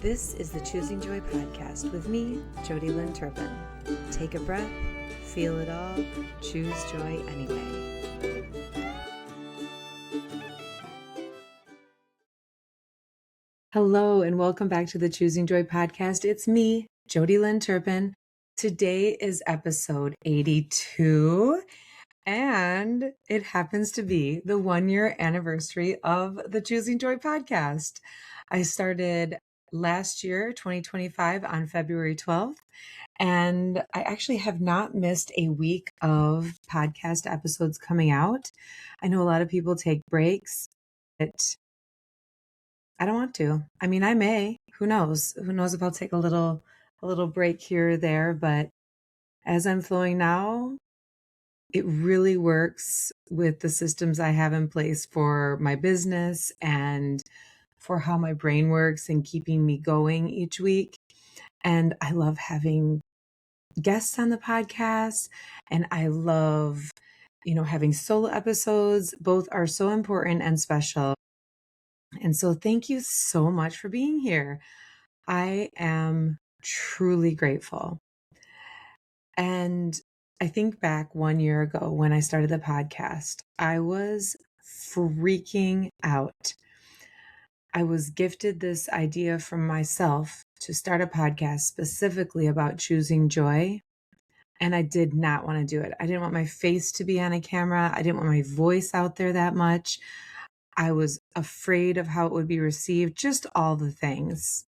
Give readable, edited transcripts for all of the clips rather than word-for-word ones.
This is the Choosing Joy podcast with me, Jodi Lynn Turpin. Take a breath, feel it all, choose joy anyway. Hello and welcome back to the Choosing Joy podcast. It's me, Jodi Lynn Turpin. Today is episode 82 and it happens to be the 1-year anniversary of the Choosing Joy podcast. I started last year, 2025, on February 12th, and I actually have not missed a week of podcast episodes coming out. I know a lot of people take breaks, but I don't want to. I mean, I may. Who knows? Who knows if I'll take a little break here or there, but as I'm flowing now, it really works with the systems I have in place for my business and for how my brain works and keeping me going each week. And I love having guests on the podcast, and I love, having solo episodes. Both are so important and special. And so thank you so much for being here. I am truly grateful. And I think back 1 year ago when I started the podcast, I was freaking out. I was gifted this idea from myself to start a podcast specifically about choosing joy. And I did not want to do it. I didn't want my face to be on a camera. I didn't want my voice out there that much. I was afraid of how it would be received, just all the things,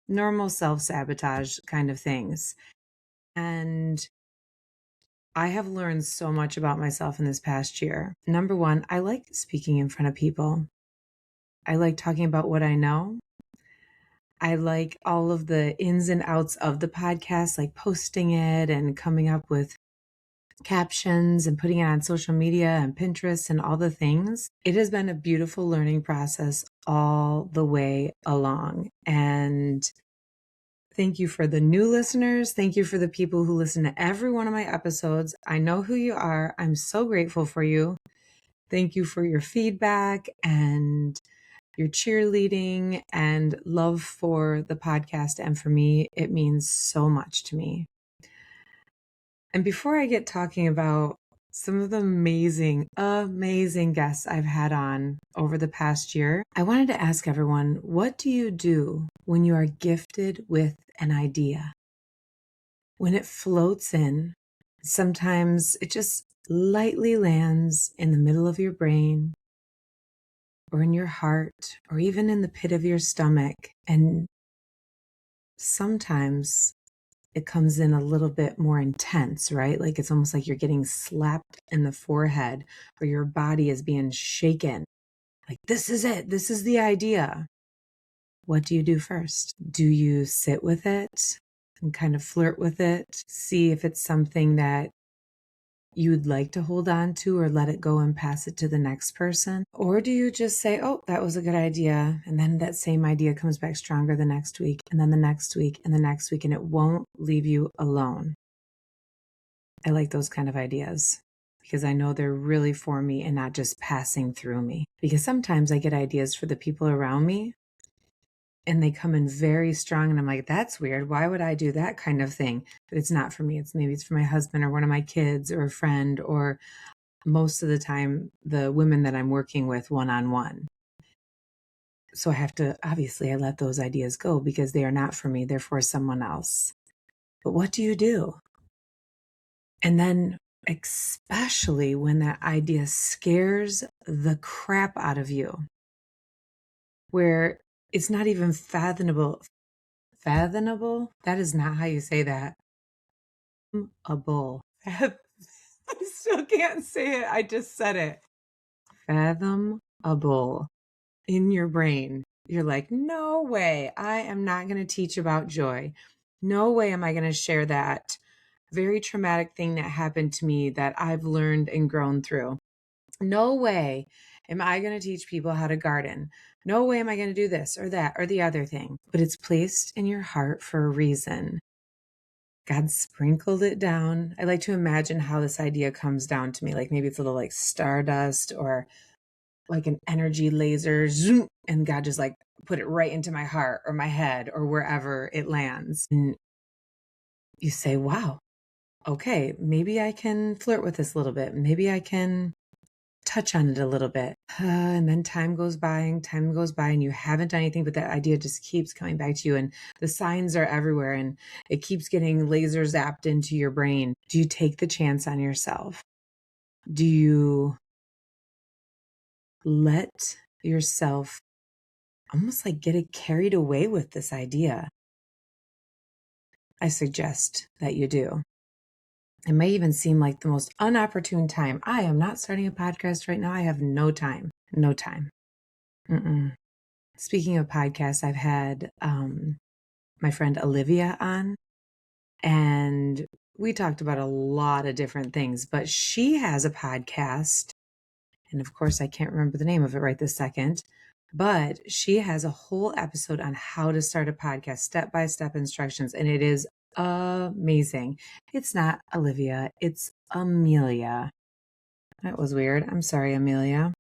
normal self-sabotage kind of things. And I have learned so much about myself in this past year. Number one, I like speaking in front of people. I like talking about what I know. I like all of the ins and outs of the podcast, like posting it and coming up with captions and putting it on social media and Pinterest and all the things. It has been a beautiful learning process all the way along. And thank you for the new listeners. Thank you for the people who listen to every one of my episodes. I know who you are. I'm so grateful for you. Thank you for your feedback and your cheerleading and love for the podcast. And for me, it means so much to me. And before I get talking about some of the amazing guests I've had on over the past year, I wanted to ask everyone, what do you do when you are gifted with an idea? When it floats in, sometimes it just lightly lands in the middle of your brain or in your heart or even in the pit of your stomach. And sometimes it comes in a little bit more intense, right? Like it's almost like you're getting slapped in the forehead or your body is being shaken. Like, this is it. This is the idea. What do you do first? Do you sit with it and kind of flirt with it? See if it's something that you would like to hold on to or let it go and pass it to the next person? Or do you just say, oh, that was a good idea. And then that same idea comes back stronger the next week and then the next week and the next week, and it won't leave you alone. I like those kind of ideas because I know they're really for me and not just passing through me. Because sometimes I get ideas for the people around me and they come in very strong and I'm like, that's weird. Why would I do that kind of thing? But it's not for me. Maybe it's for my husband or one of my kids or a friend, or most of the time the women that I'm working with one-on-one. So I have to, obviously I let those ideas go because they are not for me. They're for someone else. But what do you do? And then especially when that idea scares the crap out of you, where it's not even fathomable. Fathomable? That is not how you say that. A bull. I still can't say it. I just said it. Fathomable. In your brain, you're like, no way. I am not going to teach about joy. No way am I going to share that very traumatic thing that happened to me that I've learned and grown through. No way am I going to teach people how to garden. No way am I going to do this or that or the other thing. But it's placed in your heart for a reason. God sprinkled it down. I like to imagine how this idea comes down to me. Like maybe it's a little like stardust or like an energy laser, zoom, and God just like put it right into my heart or my head or wherever it lands. And you say, wow, okay, maybe I can flirt with this a little bit. Maybe I can touch on it a little bit. And then time goes by and you haven't done anything, but that idea just keeps coming back to you. And the signs are everywhere and it keeps getting laser zapped into your brain. Do you take the chance on yourself? Do you let yourself almost like get it carried away with this idea? I suggest that you do. It may even seem like the most unopportune time. I am not starting a podcast right now. I have no time. No time. Mm-mm. Speaking of podcasts, I've had my friend Olivia on, and we talked about a lot of different things, but she has a podcast. And of course, I can't remember the name of it right this second, but she has a whole episode on how to start a podcast, step-by-step instructions, and it is amazing. It's not Olivia, it's Amelia. That was weird. I'm sorry, Amelia.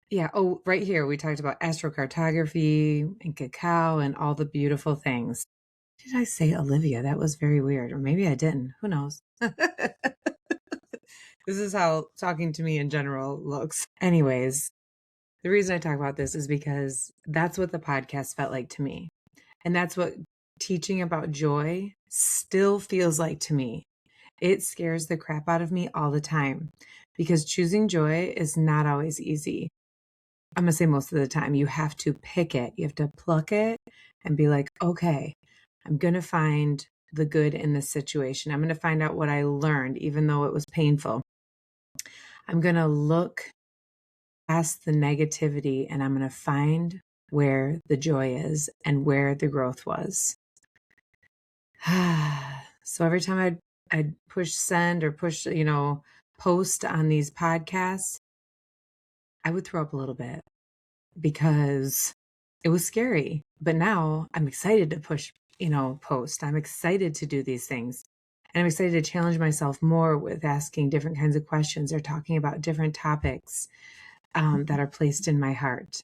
Yeah. Oh, right here, we talked about astrocartography and cacao and all the beautiful things. Did I say Olivia? That was very weird. Or maybe I didn't. Who knows? This is how talking to me in general looks. Anyways, the reason I talk about this is because that's what the podcast felt like to me. And that's what teaching about joy still feels like to me. It scares the crap out of me all the time because choosing joy is not always easy. I'm going to say most of the time. You have to pick it, you have to pluck it and be like, okay, I'm going to find the good in this situation. I'm going to find out what I learned, even though it was painful. I'm going to look past the negativity and I'm going to find where the joy is and where the growth was. So every time I'd push send or push, post on these podcasts, I would throw up a little bit because it was scary. But now I'm excited to push, post. I'm excited to do these things. And I'm excited to challenge myself more with asking different kinds of questions or talking about different topics that are placed in my heart.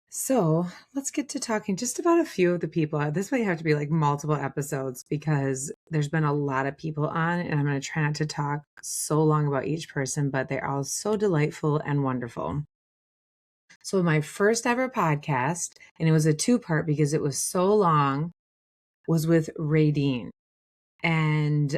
So let's get to talking just about a few of the people. This might have to be like multiple episodes because there's been a lot of people on, and I'm going to try not to talk so long about each person, but they're all so delightful and wonderful. So my first ever podcast, and it was a 2-part because it was so long, was with Radine. And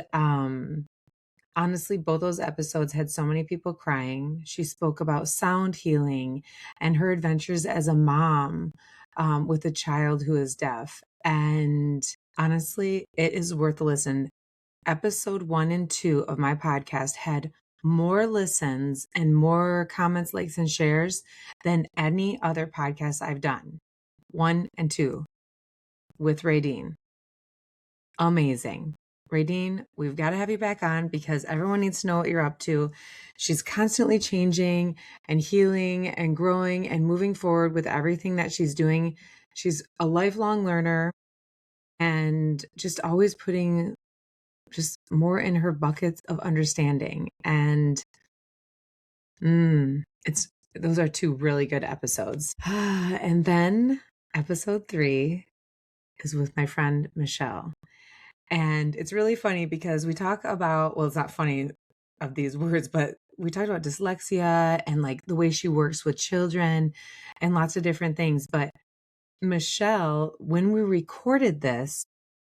honestly, both those episodes had so many people crying. She spoke about sound healing and her adventures as a mom with a child who is deaf. And honestly, it is worth a listen. Episode 1 and 2 of my podcast had more listens and more comments, likes, and shares than any other podcast I've done. 1 and 2 with Radine. Amazing. Radine, we've got to have you back on because everyone needs to know what you're up to. She's constantly changing and healing and growing and moving forward with everything that she's doing. She's a lifelong learner and just always putting just more in her buckets of understanding. And those are 2 really good episodes. And then episode 3 is with my friend Michelle. And it's really funny because we talk about, well, it's not funny of these words, but we talked about dyslexia and like the way she works with children and lots of different things. But Michelle, when we recorded this,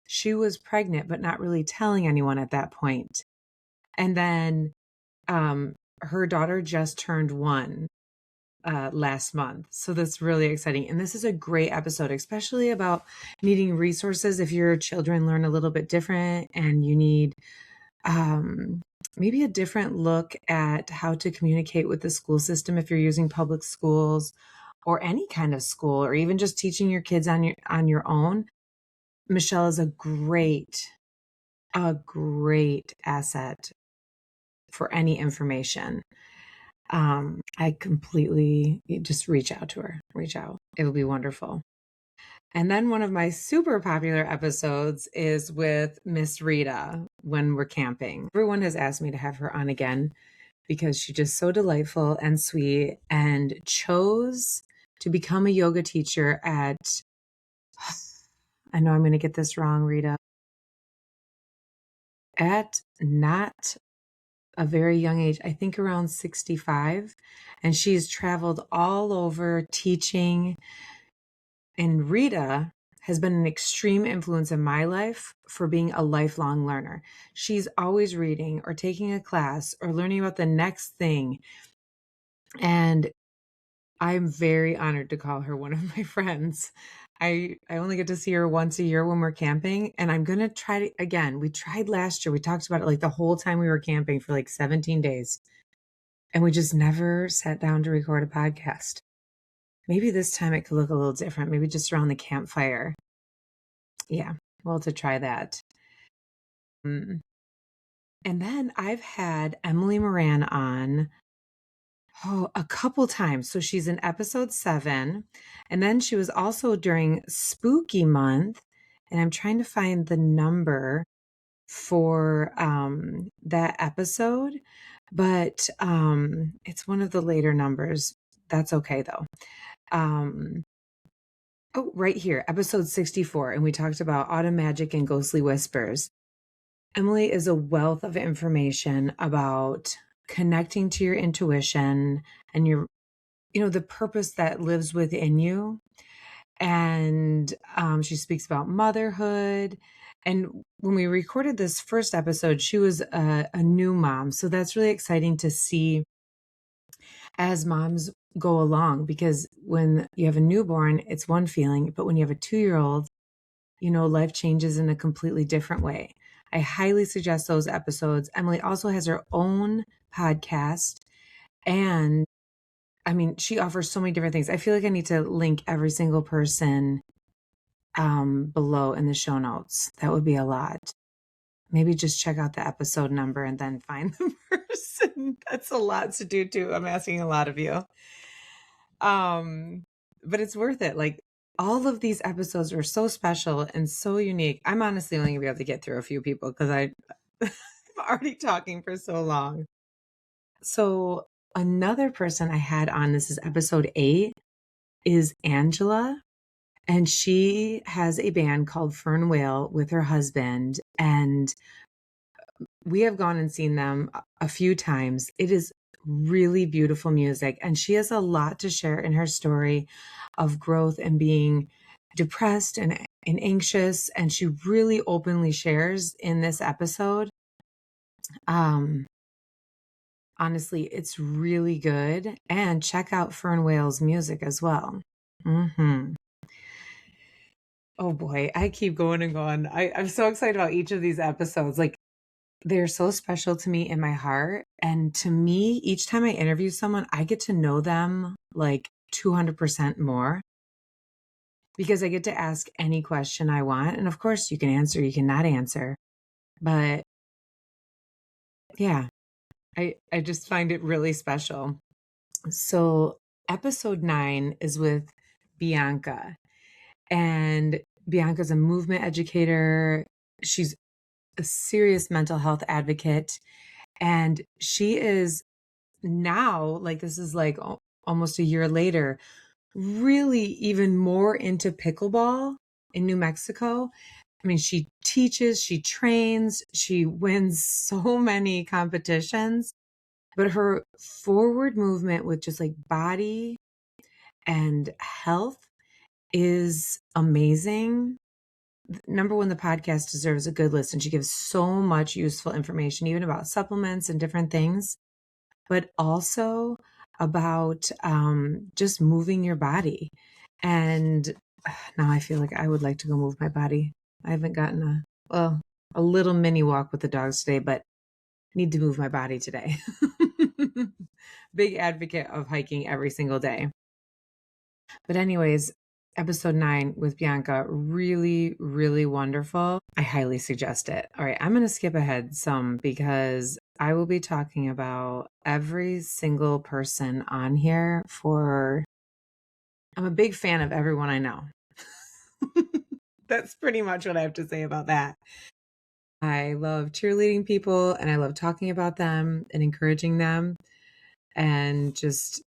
she was pregnant, but not really telling anyone at that point. And then her daughter just turned 1 last month. So that's really exciting. And this is a great episode, especially about needing resources if your children learn a little bit different and you need maybe a different look at how to communicate with the school system if you're using public schools or any kind of school, or even just teaching your kids on your own. Michelle is a great asset for any information. I completely just reach out to her. Reach out. It will be wonderful. And then one of my super popular episodes is with Miss Rita when we're camping. Everyone has asked me to have her on again because she's just so delightful and sweet and chose to become a yoga teacher at, I know I'm going to get this wrong, Rita, at not a very young age, I think around 65. And she's traveled all over teaching. And Rita has been an extreme influence in my life for being a lifelong learner. She's always reading or taking a class or learning about the next thing. And I'm very honored to call her one of my friends. I only get to see her once a year when we're camping, and I'm going to try to, again, we tried last year. We talked about it like the whole time we were camping for like 17 days, and we just never sat down to record a podcast. Maybe this time it could look a little different, maybe just around the campfire. Yeah, well, to try that. And then I've had Emily Moran on a couple times. So she's in episode 7. And then she was also during Spooky Month. And I'm trying to find the number for that episode. But it's one of the later numbers. That's okay, though. Oh, right here, episode 64. And we talked about autumn magic and ghostly whispers. Emily is a wealth of information about connecting to your intuition and your, the purpose that lives within you. And she speaks about motherhood. And when we recorded this first episode, she was a new mom. So that's really exciting to see as moms go along, because when you have a newborn, it's one feeling, but when you have a 2-year-old, life changes in a completely different way. I highly suggest those episodes. Emily also has her own podcast, and she offers so many different things. I feel like I need to link every single person below in the show notes. That would be a lot. Maybe just check out the episode number and then find the person. That's a lot to do too. I'm asking a lot of you. But it's worth it. Like, all of these episodes are so special and so unique. I'm honestly only gonna be able to get through a few people because I'm already talking for so long. So another person I had on, this is episode 8, is Angela. And she has a band called Fern Whale with her husband. And we have gone and seen them a few times. It is really beautiful music. And she has a lot to share in her story of growth and being depressed and anxious. And she really openly shares in this episode. Honestly, it's really good. And check out Fern Whale's music as well. Oh boy, I keep going and going. I'm so excited about each of these episodes. Like, they're so special to me in my heart. And to me, each time I interview someone, I get to know them like 200% more, because I get to ask any question I want. And of course, you can answer, you cannot answer. But yeah, I just find it really special. So episode 9 is with Bianca. And Bianca's a movement educator. She's a serious mental health advocate. And she is now, like, this is like almost a year later, really even more into pickleball in New Mexico. She teaches, she trains, she wins so many competitions, but her forward movement with just like body and health is amazing. Number one, the podcast deserves a good listen. She gives so much useful information, even about supplements and different things, but also about just moving your body. And now I feel like I would like to go move my body. I haven't gotten a little mini walk with the dogs today, but need to move my body today. Big advocate of hiking every single day. But anyways, episode 9 with Bianca, really, really wonderful. I highly suggest it. All right, I'm going to skip ahead some because I will be talking about every single person on here I'm a big fan of everyone I know. That's pretty much what I have to say about that. I love cheerleading people, and I love talking about them and encouraging them, and just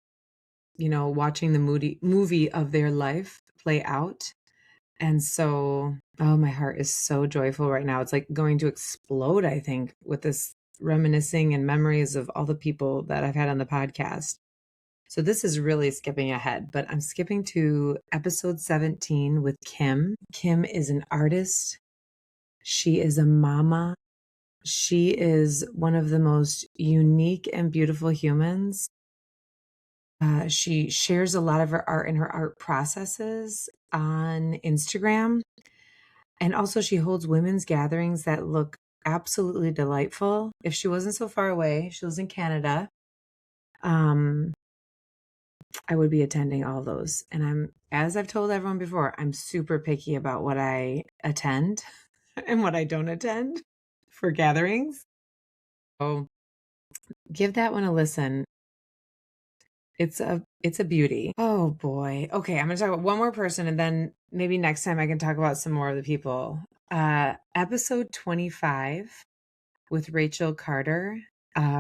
watching the movie of their life play out. And so, oh, my heart is so joyful right now. It's like going to explode, I think, with this reminiscing and memories of all the people that I've had on the podcast. So this is really skipping ahead, but I'm skipping to episode 17 with Kim. Kim is an artist. She is a mama. She is one of the most unique and beautiful humans. She shares a lot of her art and her art processes on Instagram. And also, she holds women's gatherings that look absolutely delightful. If she wasn't so far away, she lives in Canada. I would be attending all those. And as I've told everyone before, I'm super picky about what I attend and what I don't attend for gatherings. So give that one a listen. It's a beauty. Oh boy. Okay, I'm gonna talk about one more person, and then maybe next time I can talk about some more of the people. Episode 25 with Rachel Carter.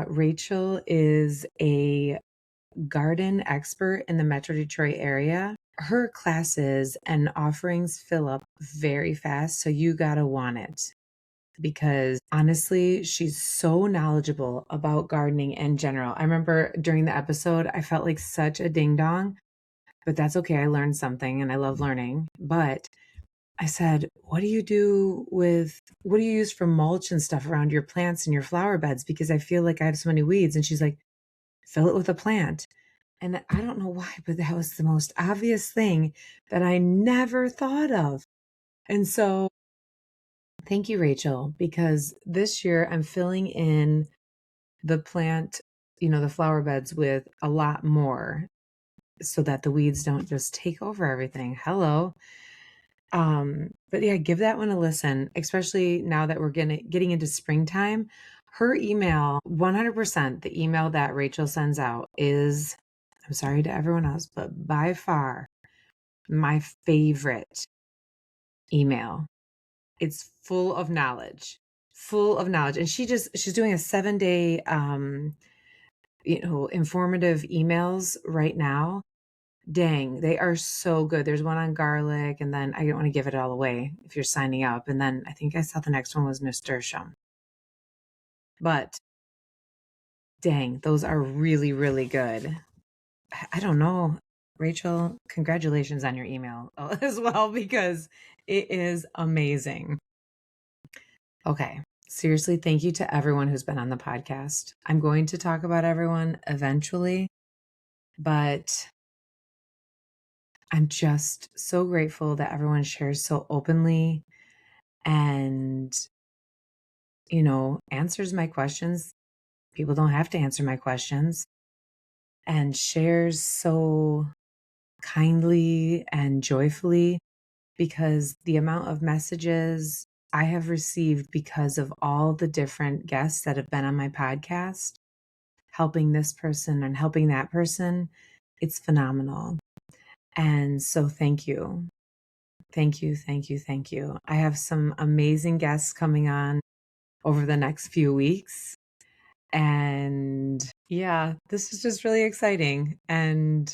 Rachel is a garden expert in the Metro Detroit area. Her classes and offerings fill up very fast, so you gotta want it. Because honestly, she's so knowledgeable about gardening in general. I remember during the episode, I felt like such a ding dong, but that's okay. I learned something and I love learning. But I said, what do you use for mulch and stuff around your plants and your flower beds? Because I feel like I have so many weeds. And she's like, fill it with a plant. And I don't know why, but that was the most obvious thing that I never thought of. And so thank you, Rachel, because this year I'm filling in the plant, the flower beds with a lot more so that the weeds don't just take over everything. Hello. But yeah, give that one a listen, especially now that we're getting into springtime. Her email, 100%, the email that Rachel sends out is, I'm sorry to everyone else, but by far my favorite email. It's full of knowledge, And she's doing a 7-day, informative emails right now. Dang, they are so good. There's one on garlic, and then I don't want to give it all away if you're signing up. And then I think I saw the next one was nasturtium. But dang, those are really, really good. I don't know. Rachel, congratulations on your email as well, because it is amazing. Okay. Seriously, thank you to everyone who's been on the podcast. I'm going to talk about everyone eventually, but I'm just so grateful that everyone shares so openly and, answers my questions. People don't have to answer my questions, and shares so kindly and joyfully, because the amount of messages I have received because of all the different guests that have been on my podcast, helping this person and helping that person, it's phenomenal. And so thank you. Thank you, thank you, thank you. I have some amazing guests coming on over the next few weeks. And yeah, this is just really exciting. And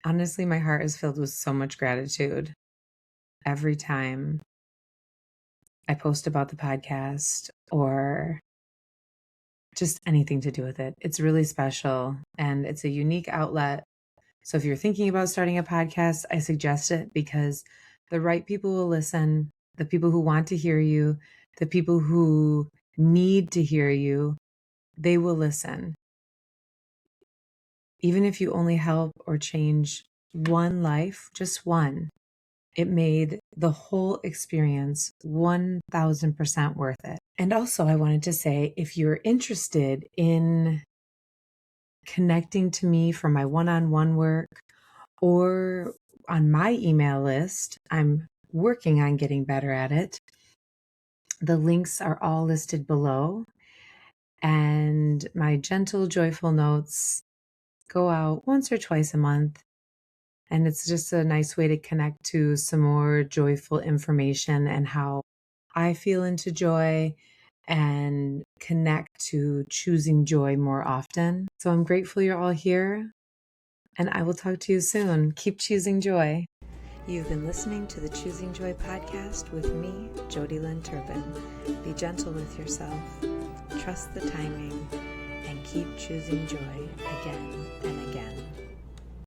honestly, my heart is filled with so much gratitude every time I post about the podcast or just anything to do with it. It's really special and it's a unique outlet. So if you're thinking about starting a podcast, I suggest it, because the right people will listen, the people who want to hear you, the people who need to hear you, they will listen. Even if you only help or change one life, just one, it made the whole experience 1000% worth it. And also, I wanted to say, if you're interested in connecting to me for my one-on-one work or on my email list, I'm working on getting better at it. The links are all listed below. And my gentle, joyful notes go out once or twice a month. And it's just a nice way to connect to some more joyful information and how I feel into joy and connect to choosing joy more often. So I'm grateful you're all here. and I will talk to you soon. Keep choosing joy. You've been listening to the Choosing Joy podcast with me, Jodi Lynn Turpin. Be gentle with yourself, trust the timing, and keep choosing joy again and again.